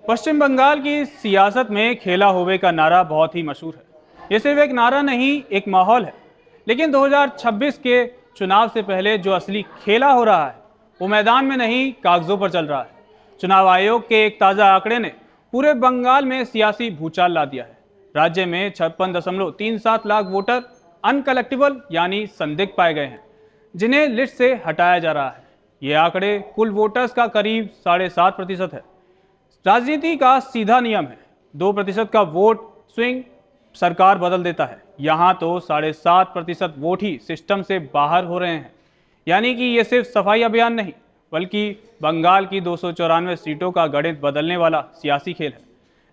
पश्चिम बंगाल की सियासत में खेला होवे का नारा बहुत ही मशहूर है। ये सिर्फ एक नारा नहीं, एक माहौल है। लेकिन 2026 के चुनाव से पहले जो असली खेला हो रहा है वो मैदान में नहीं, कागजों पर चल रहा है। चुनाव आयोग के एक ताज़ा आंकड़े ने पूरे बंगाल में सियासी भूचाल ला दिया है। राज्य में 56.37 लाख वोटर अनकलेक्टिबल यानी संदिग्ध पाए गए हैं, जिन्हें लिस्ट से हटाया जा रहा है। ये आंकड़े कुल वोटर्स का करीब 7.5% है। राजनीति का सीधा नियम है, 2% का वोट स्विंग सरकार बदल देता है। यहाँ तो 7.5% वोट ही सिस्टम से बाहर हो रहे हैं। यानी कि ये सिर्फ सफाई अभियान नहीं, बल्कि बंगाल की 294 सीटों का गणित बदलने वाला सियासी खेल है।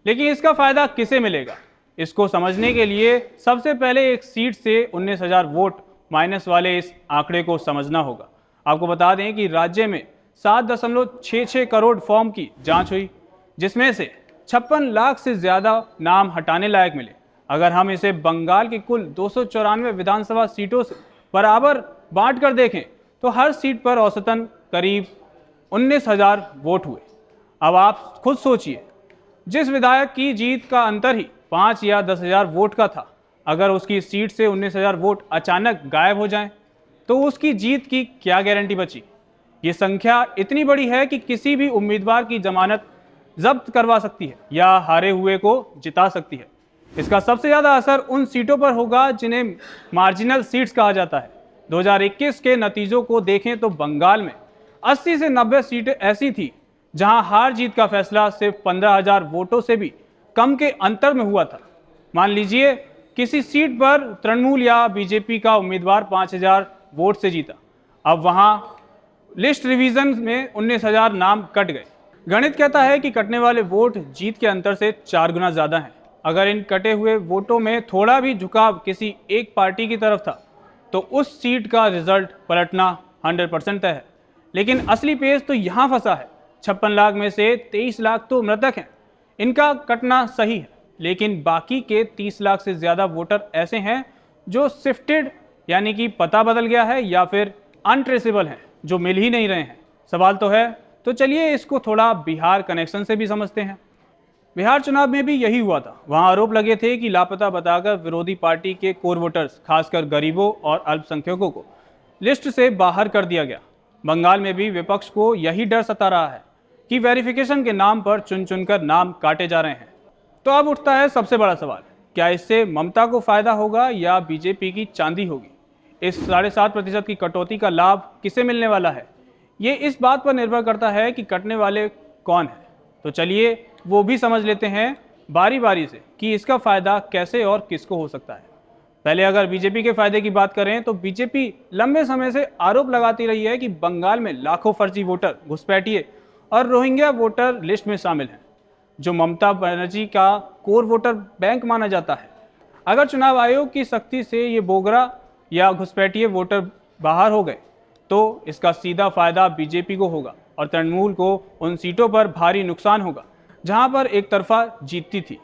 लेकिन इसका फायदा किसे मिलेगा, इसको समझने के लिए सबसे पहले एक सीट से 19,000 वोट माइनस वाले इस आंकड़े को समझना होगा। आपको बता दें कि राज्य में 7.66 करोड़ फॉर्म की जांच हुई, जिसमें से 56 लाख से ज़्यादा नाम हटाने लायक मिले। अगर हम इसे बंगाल की कुल 294 विधानसभा सीटों से बराबर बांट कर देखें तो हर सीट पर औसतन करीब 19,000 वोट हुए। अब आप खुद सोचिए, जिस विधायक की जीत का अंतर ही 5 या 10,000 वोट का था, अगर उसकी सीट से 19,000 वोट अचानक गायब हो जाएं, तो उसकी जीत की क्या गारंटी बची। ये संख्या इतनी बड़ी है कि किसी भी उम्मीदवार की जमानत जब्त करवा सकती है या हारे हुए को जिता सकती है। इसका सबसे ज़्यादा असर उन सीटों पर होगा जिन्हें मार्जिनल सीट्स कहा जाता है। 2021 के नतीजों को देखें तो बंगाल में 80 से 90 सीटें ऐसी थी जहां हार जीत का फैसला सिर्फ 15,000 वोटों से भी कम के अंतर में हुआ था। मान लीजिए किसी सीट पर तृणमूल या बीजेपी का उम्मीदवार 5,000 वोट से जीता। अब वहां लिस्ट रिवीजन में 19,000 नाम कट गए। गणित कहता है कि कटने वाले वोट जीत के अंतर से 4 गुना ज़्यादा हैं। अगर इन कटे हुए वोटों में थोड़ा भी झुकाव किसी एक पार्टी की तरफ था तो उस सीट का रिजल्ट पलटना 100% तय है। लेकिन असली पेच तो यहाँ फंसा है। 56 लाख में से 23 लाख तो मृतक हैं, इनका कटना सही है। लेकिन बाकी के 30 लाख से ज़्यादा वोटर ऐसे हैं जो शिफ्टेड यानी कि पता बदल गया है या फिर अनट्रेसेबल हैं, जो मिल ही नहीं रहे हैं। सवाल तो है, तो चलिए इसको थोड़ा बिहार कनेक्शन से भी समझते हैं। बिहार चुनाव में भी यही हुआ था। वहां आरोप लगे थे कि लापता बताकर विरोधी पार्टी के कोर वोटर्स, खासकर गरीबों और अल्पसंख्यकों को लिस्ट से बाहर कर दिया गया। बंगाल में भी विपक्ष को यही डर सता रहा है कि वेरिफिकेशन के नाम पर चुन चुनकर नाम काटे जा रहे हैं। तो अब उठता है सबसे बड़ा सवाल, क्या इससे ममता को फायदा होगा या बीजेपी की चांदी होगी। इस 7.5% की कटौती का लाभ किसे मिलने वाला है, ये इस बात पर निर्भर करता है कि कटने वाले कौन है। तो चलिए वो भी समझ लेते हैं बारी बारी से कि इसका फायदा कैसे और किसको हो सकता है। पहले अगर बीजेपी के फायदे की बात करें तो बीजेपी लंबे समय से आरोप लगाती रही है कि बंगाल में लाखों फर्जी वोटर, घुसपैठिए और रोहिंग्या वोटर लिस्ट में शामिल हैं, जो ममता बनर्जी का कोर वोटर बैंक माना जाता है। अगर चुनाव आयोग की सख्ती से ये बोगरा या घुसपैठिए वोटर बाहर हो गए तो इसका सीधा फायदा बीजेपी को होगा और तृणमूल को उन सीटों पर भारी नुकसान होगा जहां पर एक तरफा जीतती थी।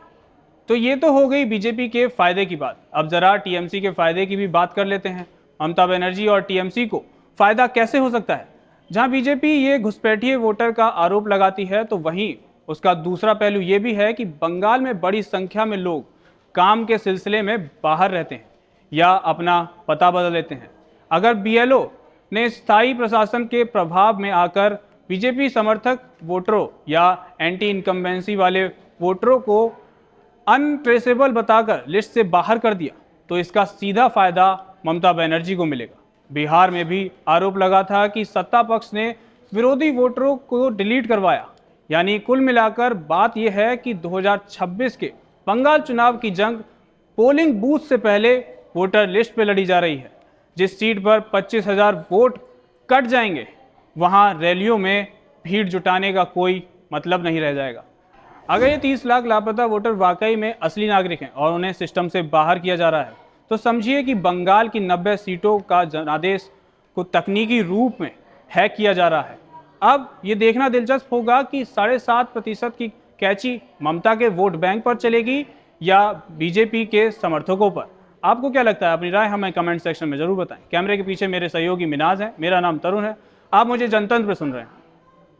तो ये तो हो गई बीजेपी के फायदे की बात। अब जरा टीएमसी के फायदे की भी बात कर लेते हैं। ममता बनर्जी और टीएमसी को फायदा कैसे हो सकता है। जहां बीजेपी ये घुसपैठिए वोटर का आरोप लगाती है तो वहीं उसका दूसरा पहलू ये भी है कि बंगाल में बड़ी संख्या में लोग काम के सिलसिले में बाहर रहते हैं या अपना पता बदल लेते हैं। अगर बीएलओ ने स्थायी प्रशासन के प्रभाव में आकर बीजेपी समर्थक वोटरों या एंटी इनकम्बेंसी वाले वोटरों को अनट्रेसेबल बताकर लिस्ट से बाहर कर दिया तो इसका सीधा फायदा ममता बनर्जी को मिलेगा। बिहार में भी आरोप लगा था कि सत्ता पक्ष ने विरोधी वोटरों को डिलीट करवाया। यानी कुल मिलाकर बात यह है कि 2026 के बंगाल चुनाव की जंग पोलिंग बूथ से पहले वोटर लिस्ट पर लड़ी जा रही है। जिस सीट पर 25,000 वोट कट जाएंगे वहां रैलियों में भीड़ जुटाने का कोई मतलब नहीं रह जाएगा। अगर ये 30 लाख लापता वोटर वाकई में असली नागरिक हैं और उन्हें सिस्टम से बाहर किया जा रहा है तो समझिए कि बंगाल की 90 सीटों का जनादेश को तकनीकी रूप में हैक किया जा रहा है। अब ये देखना दिलचस्प होगा कि 7.5% की कैची ममता के वोट बैंक पर चलेगी या बीजेपी के समर्थकों पर। आपको क्या लगता है, अपनी राय हमें कमेंट सेक्शन में जरूर बताएं। कैमरे के पीछे मेरे सहयोगी मिनाज हैं, मेरा नाम तरुण है। आप मुझे जनतंत्र पर सुन रहे हैं।